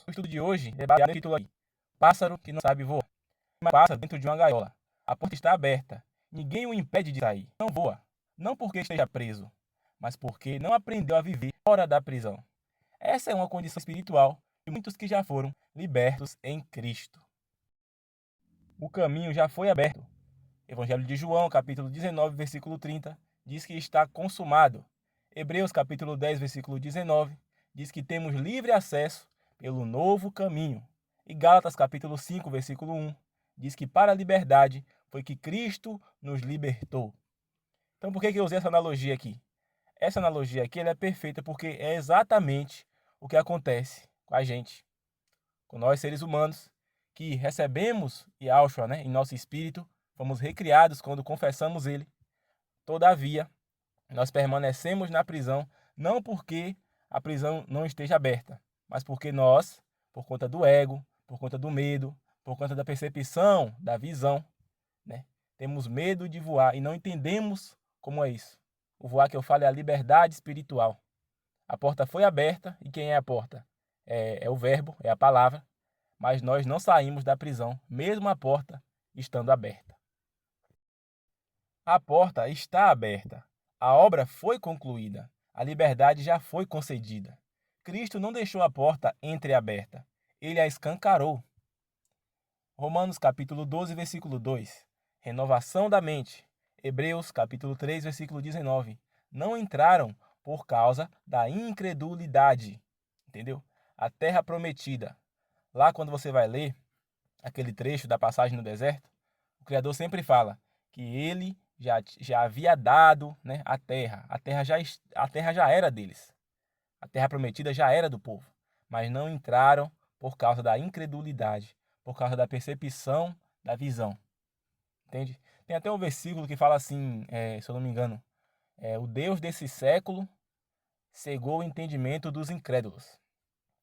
irmãos, o estudo de hoje é baseado no título aqui. Pássaro que não sabe voar. Passa dentro de uma gaiola. A porta está aberta. Ninguém o impede de sair. Não voa. Não porque esteja preso, mas porque não aprendeu a viver fora da prisão. Essa é uma condição espiritual de muitos que já foram libertos em Cristo. O caminho já foi aberto. Evangelho de João, capítulo 19, versículo 30, diz que está consumado. Hebreus, capítulo 10, versículo 19, diz que temos livre acesso pelo novo caminho. E Gálatas, capítulo 5, versículo 1, diz que para a liberdade foi que Cristo nos libertou. Então, por que eu usei essa analogia aqui? Essa analogia aqui ela é perfeita porque é exatamente o que acontece com a gente, com nós seres humanos, que recebemos Yahshua, em nosso espírito, fomos recriados quando confessamos Ele. Todavia, nós permanecemos na prisão não porque a prisão não esteja aberta, mas porque nós, por conta do ego, por conta do medo, por conta da percepção, da visão, temos medo de voar e não entendemos como é isso. O voar que eu falo é a liberdade espiritual. A porta foi aberta e quem é a porta? É o verbo, é a palavra, mas nós não saímos da prisão, mesmo a porta estando aberta. A porta está aberta. A obra foi concluída. A liberdade já foi concedida. Cristo não deixou a porta entreaberta. Ele a escancarou. Romanos capítulo 12, versículo 2. Renovação da mente. Hebreus capítulo 3, versículo 19. Não entraram por causa da incredulidade. Entendeu? A terra prometida. Lá quando você vai ler aquele trecho da passagem no deserto, o Criador sempre fala que ele já havia dado, a terra. A terra já era deles. A terra prometida já era do povo. Mas não entraram por causa da incredulidade, por causa da percepção da visão. Entende? Tem até um versículo que fala assim, se eu não me engano, o Deus desse século cegou o entendimento dos incrédulos.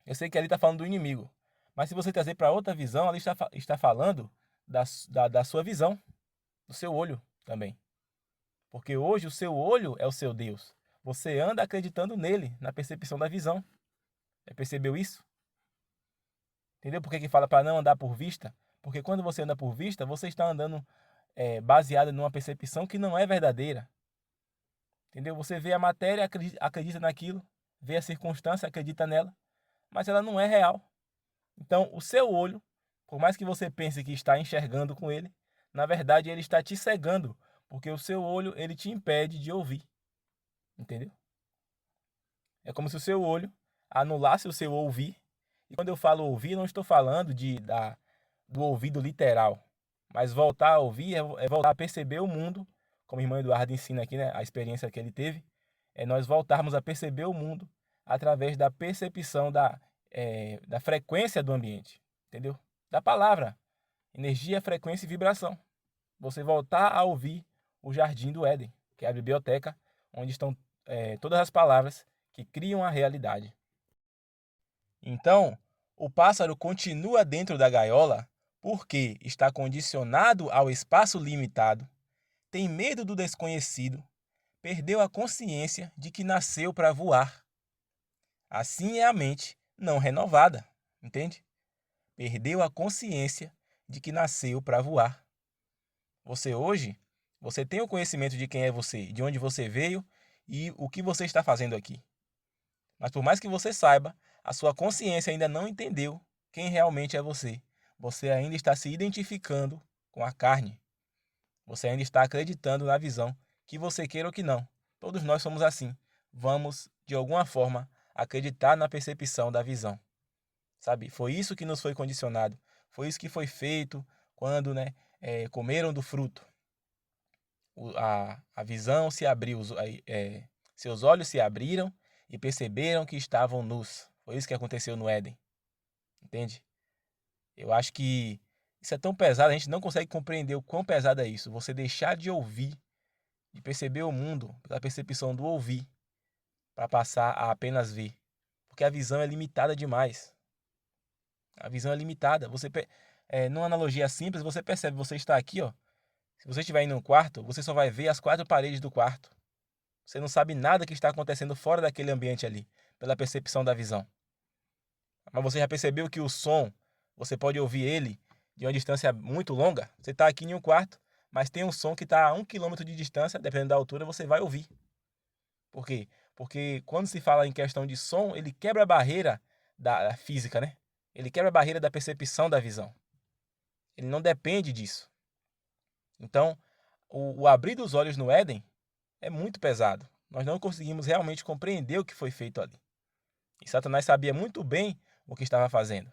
Eu sei que ali está falando do inimigo, mas se você trazer para outra visão, ali está falando da sua visão, do seu olho também. Porque hoje o seu olho é o seu Deus. Você anda acreditando nele, na percepção da visão. Já percebeu isso? Entendeu por que fala para não andar por vista? Porque quando você anda por vista, você está andando baseado numa percepção que não é verdadeira. Entendeu? Você vê a matéria, acredita naquilo, vê a circunstância, acredita nela, mas ela não é real. Então, o seu olho, por mais que você pense que está enxergando com ele, na verdade ele está te cegando, porque o seu olho ele te impede de ouvir. Entendeu? É como se o seu olho anulasse o seu ouvir. E quando eu falo ouvir, não estou falando do ouvido literal. Mas voltar a ouvir é voltar a perceber o mundo, como o irmão Eduardo ensina aqui, a experiência que ele teve, é nós voltarmos a perceber o mundo através da percepção da frequência do ambiente, entendeu? Da palavra, energia, frequência e vibração. Você voltar a ouvir o Jardim do Éden, que é a biblioteca onde estão todas as palavras que criam a realidade. Então, o pássaro continua dentro da gaiola porque está condicionado ao espaço limitado, tem medo do desconhecido, perdeu a consciência de que nasceu para voar. Assim é a mente não renovada, entende? Perdeu a consciência de que nasceu para voar. Você tem o conhecimento de quem é você, de onde você veio e o que você está fazendo aqui. Mas por mais que você saiba, a sua consciência ainda não entendeu quem realmente é você. Você ainda está se identificando com a carne. Você ainda está acreditando na visão, que você queira ou que não. Todos nós somos assim. Vamos, de alguma forma, acreditar na percepção da visão. Sabe? Foi isso que nos foi condicionado. Foi isso que foi feito quando comeram do fruto. A visão se abriu, seus olhos se abriram e perceberam que estavam nus. Foi isso que aconteceu no Éden. Entende? Eu acho que isso é tão pesado, a gente não consegue compreender o quão pesado é isso. Você deixar de ouvir, de perceber o mundo pela percepção do ouvir, para passar a apenas ver. Porque a visão é limitada demais. A visão é limitada. Numa analogia simples, você percebe, você está aqui, ó. Se você estiver em um quarto, você só vai ver as 4 paredes do quarto. Você não sabe nada que está acontecendo fora daquele ambiente ali, pela percepção da visão. Mas você já percebeu que o som, você pode ouvir ele de uma distância muito longa? Você está aqui em um quarto, mas tem um som que está a 1 quilômetro de distância, dependendo da altura, você vai ouvir. Por quê? Porque quando se fala em questão de som, ele quebra a barreira da física, né? Ele quebra a barreira da percepção da visão. Ele não depende disso. Então, o abrir dos olhos no Éden é muito pesado. Nós não conseguimos realmente compreender o que foi feito ali. E Satanás sabia muito bem o que estava fazendo.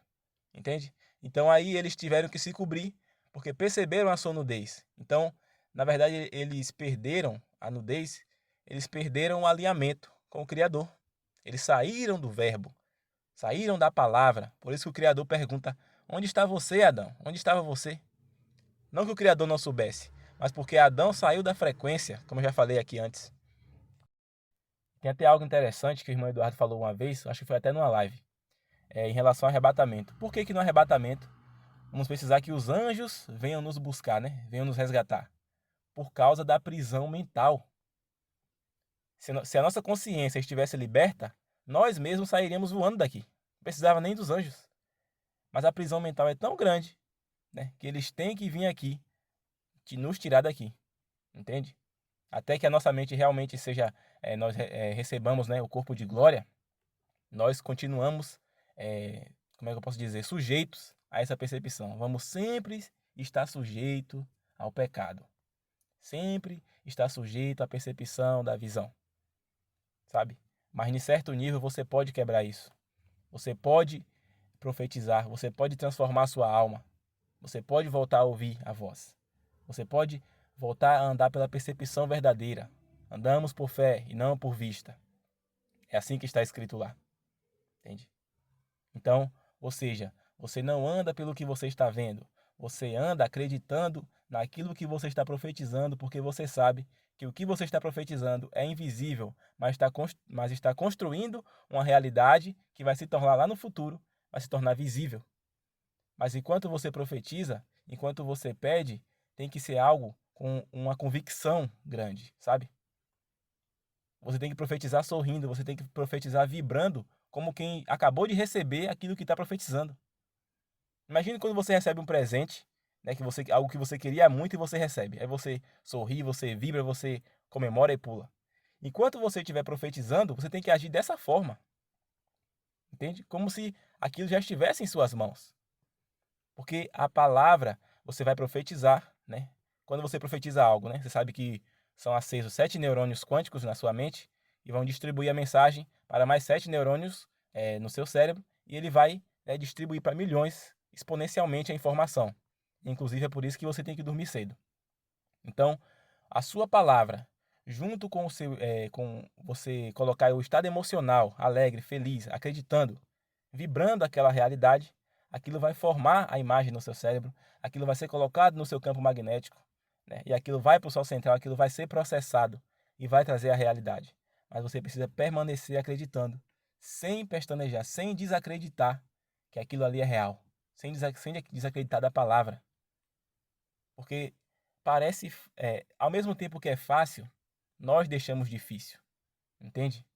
Entende? Então aí eles tiveram que se cobrir, porque perceberam a sua nudez. Então, na verdade, eles perderam a nudez, eles perderam o alinhamento com o Criador. Eles saíram do verbo, saíram da palavra. Por isso que o Criador pergunta: onde está você, Adão? Onde estava você? Não que o Criador não soubesse, mas porque Adão saiu da frequência, como eu já falei aqui antes. Tem até algo interessante que o irmão Eduardo falou uma vez, acho que foi até numa live, em relação ao arrebatamento. Por que no arrebatamento vamos precisar que os anjos venham nos buscar, né? Venham nos resgatar? Por causa da prisão mental. Se a nossa consciência estivesse liberta, nós mesmos sairíamos voando daqui. Não precisava nem dos anjos. Mas a prisão mental é tão grande, né, que eles têm que vir aqui, nos tirar daqui. Entende? Até que a nossa mente realmente seja, nós recebamos, né, o corpo de glória, nós continuamos, como é que eu posso dizer, sujeitos a essa percepção. Vamos sempre estar sujeito ao pecado. Sempre estar sujeito à percepção da visão. Sabe? Mas em certo nível você pode quebrar isso. Você pode profetizar, você pode transformar sua alma. Você pode voltar a ouvir a voz. Você pode voltar a andar pela percepção verdadeira. Andamos por fé e não por vista. É assim que está escrito lá. Entende? Então, ou seja, você não anda pelo que você está vendo. Você anda acreditando naquilo que você está profetizando, porque você sabe que o que você está profetizando é invisível, mas está construindo uma realidade que vai se tornar lá no futuro, vai se tornar visível. Mas enquanto você profetiza, enquanto você pede, tem que ser algo com uma convicção grande, sabe? Você tem que profetizar sorrindo, você tem que profetizar vibrando, como quem acabou de receber aquilo que está profetizando. Imagine quando você recebe um presente, né, algo que você queria muito e você recebe. Aí você sorri, você vibra, você comemora e pula. Enquanto você estiver profetizando, você tem que agir dessa forma. Entende? Como se aquilo já estivesse em suas mãos. Porque a palavra você vai profetizar, né? Quando você profetiza algo, né? Você sabe que são acesos 7 neurônios quânticos na sua mente e vão distribuir a mensagem para mais 7 neurônios no seu cérebro e ele vai, né, distribuir para milhões exponencialmente a informação. Inclusive é por isso que você tem que dormir cedo. Então, a sua palavra, junto com com você colocar o estado emocional, alegre, feliz, acreditando, vibrando aquela realidade, aquilo vai formar a imagem no seu cérebro, aquilo vai ser colocado no seu campo magnético, né? E aquilo vai para o sol central, aquilo vai ser processado e vai trazer a realidade. Mas você precisa permanecer acreditando, sem pestanejar, sem desacreditar que aquilo ali é real, sem desacreditar da palavra. Porque parece, ao mesmo tempo que é fácil, nós deixamos difícil, entende?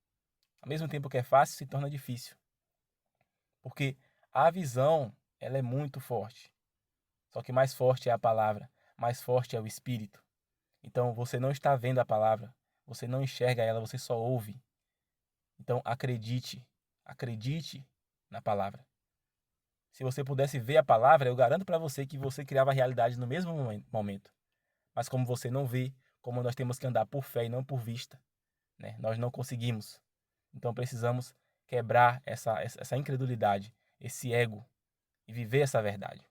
Ao mesmo tempo que é fácil, se torna difícil. Porque a visão, ela é muito forte. Só que mais forte é a palavra, mais forte é o espírito. Então você não está vendo a palavra, você não enxerga ela, você só ouve. Então acredite, acredite na palavra. Se você pudesse ver a palavra, eu garanto para você que você criava a realidade no mesmo momento. Mas como você não vê, como nós temos que andar por fé e não por vista, né? Nós não conseguimos. Então precisamos quebrar essa incredulidade, esse ego e viver essa verdade.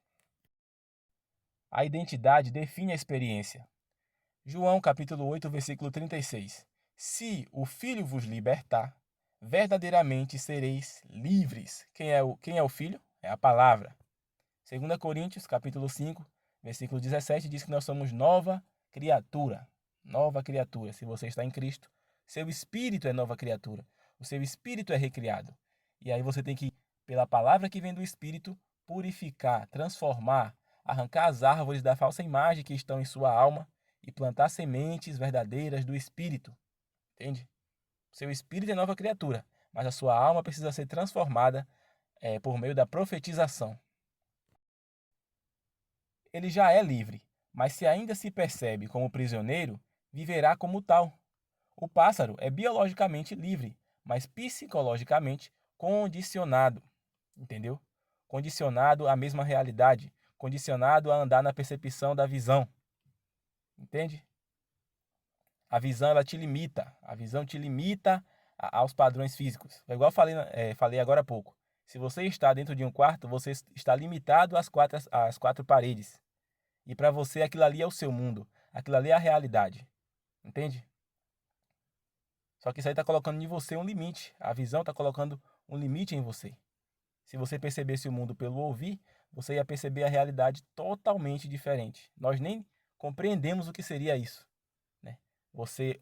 A identidade define a experiência. João capítulo 8, versículo 36. Se o Filho vos libertar, verdadeiramente sereis livres. Quem é o Filho? É a palavra. 2 Coríntios capítulo 5, versículo 17 diz que nós somos nova criatura. Nova criatura. Se você está em Cristo, seu espírito é nova criatura. O seu espírito é recriado. E aí você tem que, pela palavra que vem do Espírito, purificar, transformar, arrancar as árvores da falsa imagem que estão em sua alma e plantar sementes verdadeiras do Espírito. Entende? Seu espírito é nova criatura, mas a sua alma precisa ser transformada por meio da profetização. Ele já é livre, mas se ainda se percebe como prisioneiro, viverá como tal. O pássaro é biologicamente livre, mas psicologicamente condicionado, entendeu? Condicionado à mesma realidade, condicionado a andar na percepção da visão, entende? A visão ela te limita, a visão te limita aos padrões físicos. É igual eu falei agora há pouco. Se você está dentro de um quarto, você está limitado às quatro paredes. E para você aquilo ali é o seu mundo, aquilo ali é a realidade, entende? Só que isso aí está colocando em você um limite. A visão está colocando um limite em você. Se você percebesse o mundo pelo ouvir, você ia perceber a realidade totalmente diferente. Nós nem compreendemos o que seria isso, né? Você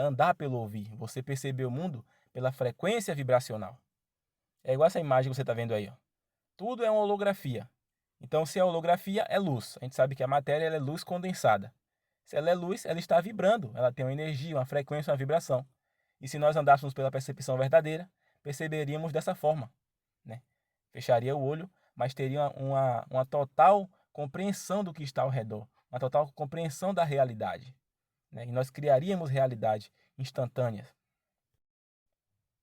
andar pelo ouvir, você perceber o mundo pela frequência vibracional. É igual essa imagem que você está vendo aí, ó. Tudo é uma holografia. Então, se é holografia, é luz. A gente sabe que a matéria ela é luz condensada. Se ela é luz, ela está vibrando. Ela tem uma energia, uma frequência, uma vibração. E se nós andássemos pela percepção verdadeira, perceberíamos dessa forma, né? Fecharia o olho, mas teria uma total compreensão do que está ao redor, uma total compreensão da realidade, né? E nós criaríamos realidade instantâneas.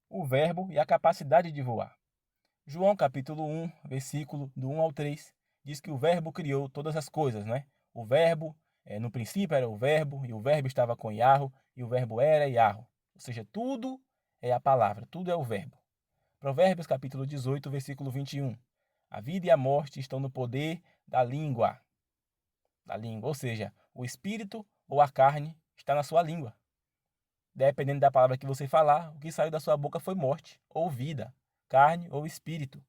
O verbo e a capacidade de voar. João capítulo 1, versículo do 1 ao 3, diz que o verbo criou todas as coisas, né? O verbo, no princípio era o verbo, e o verbo estava com Yahweh, e o verbo era Yahweh. Ou seja, tudo é a palavra, tudo é o verbo. Provérbios capítulo 18, versículo 21. A vida e a morte estão no poder da língua. Ou seja, o espírito ou a carne está na sua língua. Dependendo da palavra que você falar, o que saiu da sua boca foi morte ou vida, carne ou espírito,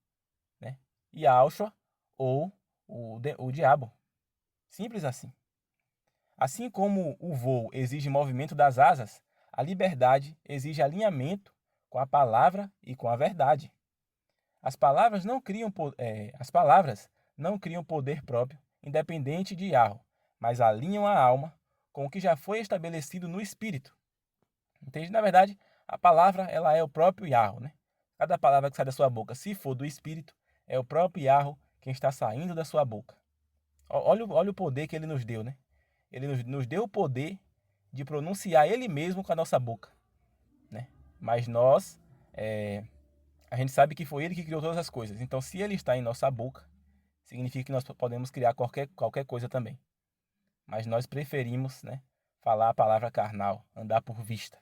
né? E Yahshua ou o diabo. Simples assim. Assim como o voo exige movimento das asas, a liberdade exige alinhamento com a palavra e com a verdade. As palavras não criam poder próprio, independente de Yahweh, mas alinham a alma com o que já foi estabelecido no espírito. Entende? Na verdade, a palavra ela é o próprio Yahweh, né? Cada palavra que sai da sua boca, se for do espírito, é o próprio Yahweh quem está saindo da sua boca. Olha o poder que ele nos deu, né? Ele nos deu o poder de pronunciar ele mesmo com a nossa boca, né? Mas a gente sabe que foi ele que criou todas as coisas. Então, se ele está em nossa boca, significa que nós podemos criar qualquer coisa também. Mas nós preferimos, né, falar a palavra carnal, andar por vista.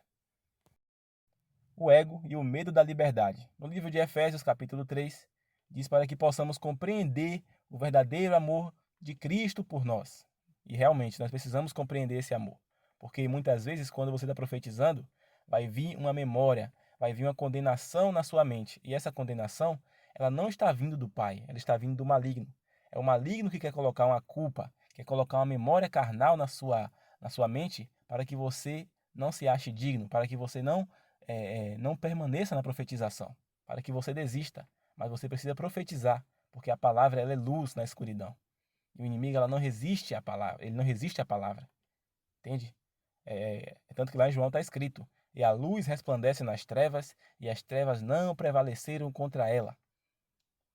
O ego e o medo da liberdade. No livro de Efésios, capítulo 3, diz para que possamos compreender o verdadeiro amor de Cristo por nós. E realmente, nós precisamos compreender esse amor. Porque muitas vezes, quando você está profetizando, vai vir uma memória, vai vir uma condenação na sua mente. E essa condenação, ela não está vindo do Pai, ela está vindo do maligno. É o maligno que quer colocar uma culpa, quer colocar uma memória carnal na sua mente para que você não se ache digno, para que você não permaneça na profetização, para que você desista. Mas você precisa profetizar, porque a palavra ela é luz na escuridão. E o inimigo ela não resiste à palavra, ele não resiste à palavra. Entende? Tanto que lá em João está escrito: e a luz resplandece nas trevas, e as trevas não prevaleceram contra ela.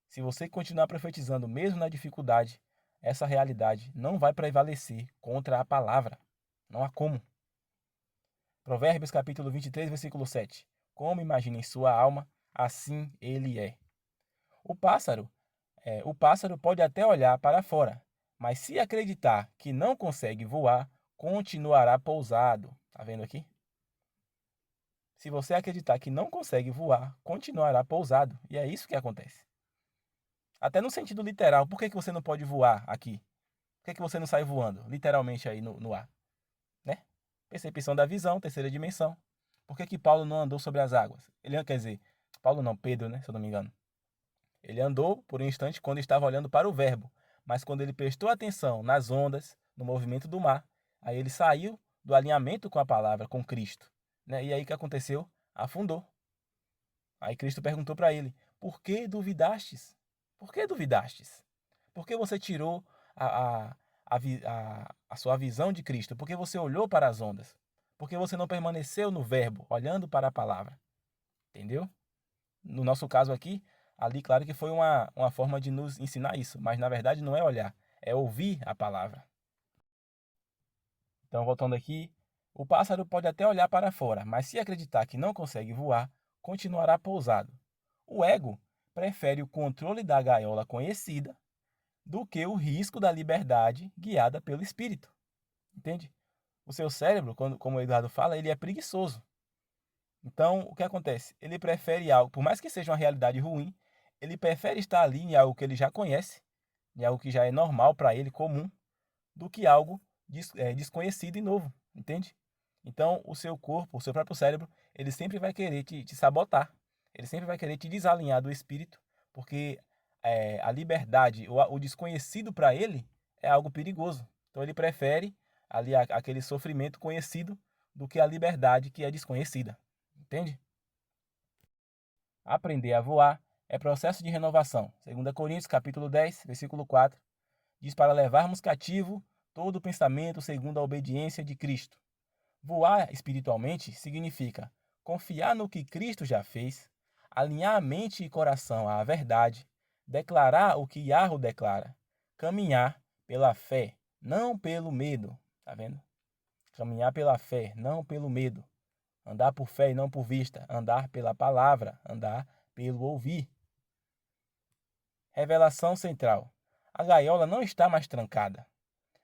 Se você continuar profetizando mesmo na dificuldade, essa realidade não vai prevalecer contra a palavra. Não há como. Provérbios capítulo 23, versículo 7. Como imagina em sua alma, assim ele é. O pássaro pode até olhar para fora, mas se acreditar que não consegue voar, continuará pousado. Tá vendo aqui? Se você acreditar que não consegue voar, continuará pousado. E é isso que acontece. Até no sentido literal, por que você não pode voar aqui? Por que você não sai voando, literalmente aí no ar? Né? Percepção da visão, terceira dimensão. Por que Paulo não andou sobre as águas? Quer dizer, Paulo não, Pedro, né, se eu não me engano. Ele andou por um instante quando estava olhando para o verbo, mas quando ele prestou atenção nas ondas, no movimento do mar, aí ele saiu do alinhamento com a palavra, com Cristo, né? E aí o que aconteceu? Afundou. Aí Cristo perguntou para ele: por que duvidastes? Por que duvidastes? Por que você tirou a sua visão de Cristo? Por que você olhou para as ondas? Por que você não permaneceu no verbo, olhando para a palavra? Entendeu? No nosso caso aqui, Ali, claro que foi uma forma de nos ensinar isso, mas na verdade não é olhar, é ouvir a palavra. Então, voltando aqui, o pássaro pode até olhar para fora, mas se acreditar que não consegue voar, continuará pousado. O ego prefere o controle da gaiola conhecida do que o risco da liberdade guiada pelo espírito. Entende? O seu cérebro, como o Eduardo fala, ele é preguiçoso. Então, o que acontece? Ele prefere algo, por mais que seja uma realidade ruim, ele prefere estar ali em algo que ele já conhece, em algo que já é normal para ele, comum, do que algo desconhecido e novo, entende? Então, o seu corpo, o seu próprio cérebro, ele sempre vai querer te sabotar, ele sempre vai querer te desalinhar do espírito, porque a liberdade, o desconhecido para ele é algo perigoso. Então, ele prefere ali aquele sofrimento conhecido do que a liberdade que é desconhecida, entende? Aprender a voar é processo de renovação. 2 Coríntios, capítulo 10, versículo 4, diz para levarmos cativo todo pensamento segundo a obediência de Cristo. Voar espiritualmente significa confiar no que Cristo já fez, alinhar a mente e coração à verdade, declarar o que Yahweh declara, caminhar pela fé, não pelo medo. Tá vendo? Caminhar pela fé, não pelo medo. Andar por fé e não por vista. Andar pela palavra, andar pelo ouvir. Revelação central. A gaiola não está mais trancada,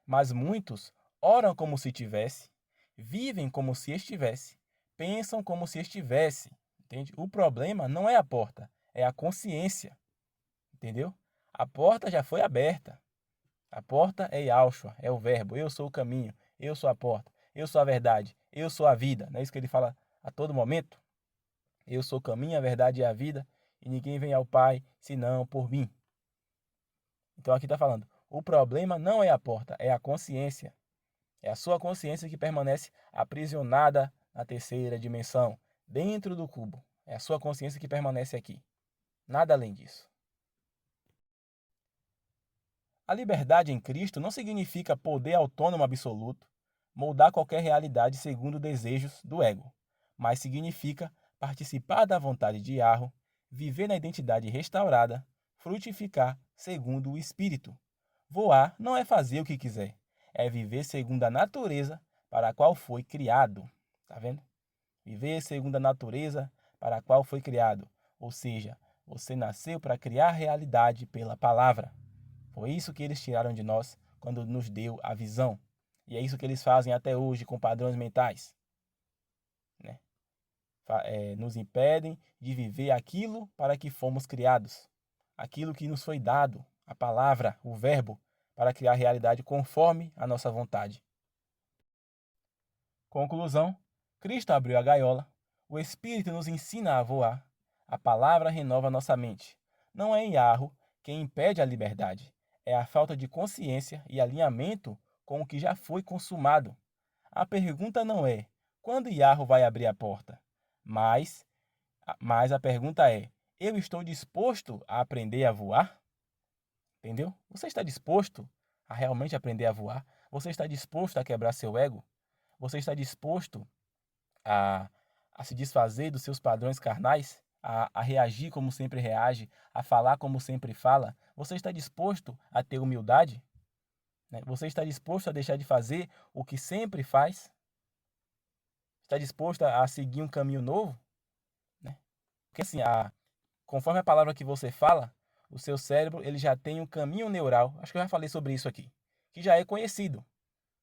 mas muitos oram como se tivesse, vivem como se estivesse, pensam como se estivesse, entende? O problema não é a porta, é a consciência, entendeu? A porta já foi aberta. A porta é Yahshua, é o verbo, eu sou o caminho, eu sou a porta, eu sou a verdade, eu sou a vida. Não é isso que ele fala a todo momento? Eu sou o caminho, a verdade e a vida, e ninguém vem ao Pai senão por mim. Então aqui está falando, o problema não é a porta, é a consciência. É a sua consciência que permanece aprisionada na terceira dimensão, dentro do cubo. É a sua consciência que permanece aqui. Nada além disso. A liberdade em Cristo não significa poder autônomo absoluto, moldar qualquer realidade segundo desejos do ego, mas significa participar da vontade de Yahweh, viver na identidade restaurada, frutificar segundo o Espírito. Voar não é fazer o que quiser, é viver segundo a natureza para a qual foi criado. Tá vendo? Viver segundo a natureza para a qual foi criado. Ou seja, você nasceu para criar realidade pela palavra. Foi isso que eles tiraram de nós quando nos deu a visão. E é isso que eles fazem até hoje com padrões mentais. Né? Nos impedem de viver aquilo para que fomos criados. Aquilo que nos foi dado, a palavra, o verbo, para criar realidade conforme a nossa vontade. Conclusão: Cristo abriu a gaiola, o Espírito nos ensina a voar, a palavra renova nossa mente. Não é Yahweh quem impede a liberdade, é a falta de consciência e alinhamento com o que já foi consumado. A pergunta não é quando Yahweh vai abrir a porta, mas a pergunta é: eu estou disposto a aprender a voar? Entendeu? Você está disposto a realmente aprender a voar? Você está disposto a quebrar seu ego? Você está disposto a, a se desfazer dos seus padrões carnais? A reagir como sempre reage? A falar como sempre fala? Você está disposto a ter humildade? Né? Você está disposto a deixar de fazer o que sempre faz? Está disposto a seguir um caminho novo? Né? Porque assim, conforme a palavra que você fala, o seu cérebro ele já tem um caminho neural, acho que eu já falei sobre isso aqui, que já é conhecido,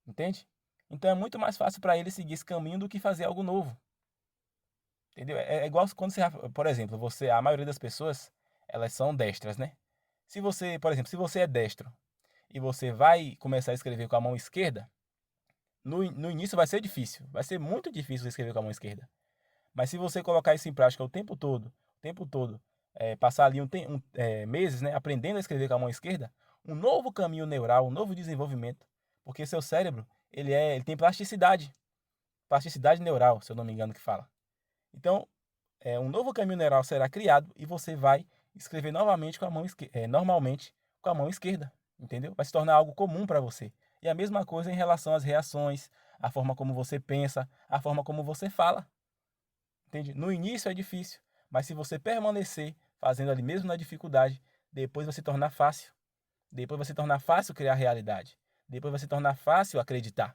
entende? Então é muito mais fácil para ele seguir esse caminho do que fazer algo novo, entendeu? É igual quando você, por exemplo, a maioria das pessoas, elas são destras, né? Se você, por exemplo, se você é destro e você vai começar a escrever com a mão esquerda, no início vai ser difícil, vai ser muito difícil escrever com a mão esquerda. Mas se você colocar isso em prática o tempo todo, passar ali meses, né, aprendendo a escrever com a mão esquerda, um novo caminho neural, um novo desenvolvimento, porque seu cérebro ele tem plasticidade neural, se eu não me engano que fala. Então, um novo caminho neural será criado e você vai escrever novamente com a mão normalmente com a mão esquerda, entendeu? Vai se tornar algo comum para você. E a mesma coisa em relação às reações, a forma como você pensa, a forma como você fala. Entende? No início é difícil, mas se você permanecer fazendo ali mesmo na dificuldade, depois vai se tornar fácil. Depois vai se tornar fácil criar realidade. Depois vai se tornar fácil acreditar.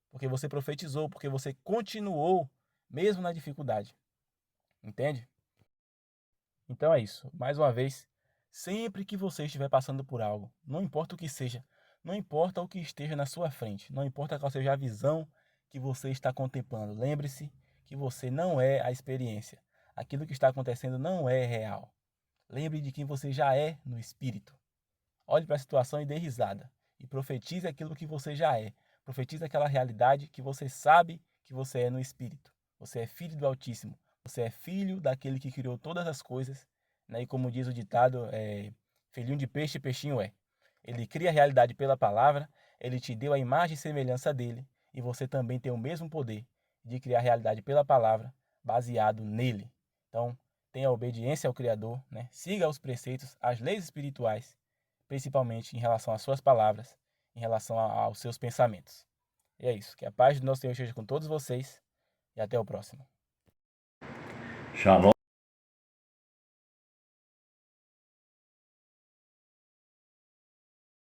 Porque você profetizou, porque você continuou mesmo na dificuldade. Entende? Então é isso. Mais uma vez, sempre que você estiver passando por algo, não importa o que seja, não importa o que esteja na sua frente, não importa qual seja a visão que você está contemplando, lembre-se que você não é a experiência. Aquilo que está acontecendo não é real. Lembre de quem você já é no espírito. Olhe para a situação e dê risada. E profetize aquilo que você já é. Profetize aquela realidade que você sabe que você é no espírito. Você é filho do Altíssimo. Você é filho daquele que criou todas as coisas. Né? E como diz o ditado, filhinho de peixe, peixinho é. Ele cria a realidade pela palavra. Ele te deu a imagem e semelhança dele. E você também tem o mesmo poder de criar a realidade pela palavra, baseado nele. Então, tenha obediência ao Criador. Né? Siga os preceitos, as leis espirituais, principalmente em relação às suas palavras, em relação aos seus pensamentos. E é isso. Que a paz do nosso Senhor esteja com todos vocês e até o próximo. Shalom.